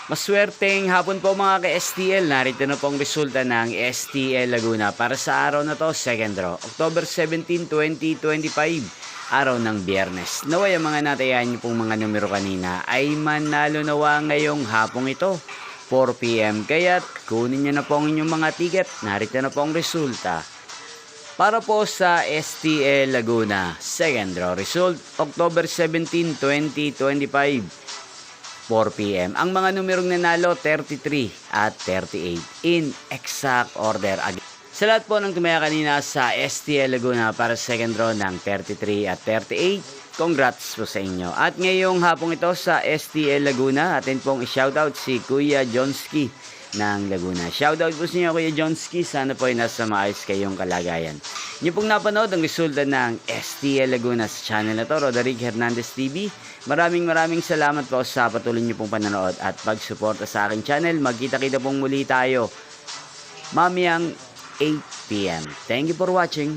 Maswerteng hapon po mga ka-STL. Narito na pong resulta ng STL Laguna para sa araw na to, second draw, October 17, 2025, araw ng Biyernes. Naway ang mga natayan niyo pong mga numero kanina ay manalo nawa ngayong hapong ito, 4 PM. Kaya't kunin niyo na po ang inyong mga ticket. Narito na po ang resulta. Para po sa STL Laguna, second draw result, October 17, 2025. 4 PM. Ang mga numerong nanalo, 33 at 38 in exact order. Sa lahat po ng tumaya kanina sa STL Laguna para sa second draw ng 33 at 38, congrats po sa inyo. At ngayong hapong ito sa STL Laguna, atin pong i-shoutout si Kuya Jonski ng Laguna. Shoutout po sa inyo Kuya Jonski, sana po ay nasa maayos kayong kalagayan. Niyo pong napanood ang resulta ng STL Laguna sa channel na to, Roderick Hernandez TV. Maraming salamat po sa patuloy niyo pong panonood at pagsuporta sa aking channel. Magkita-kita pong muli tayo mamayang 8 PM. Thank you for watching.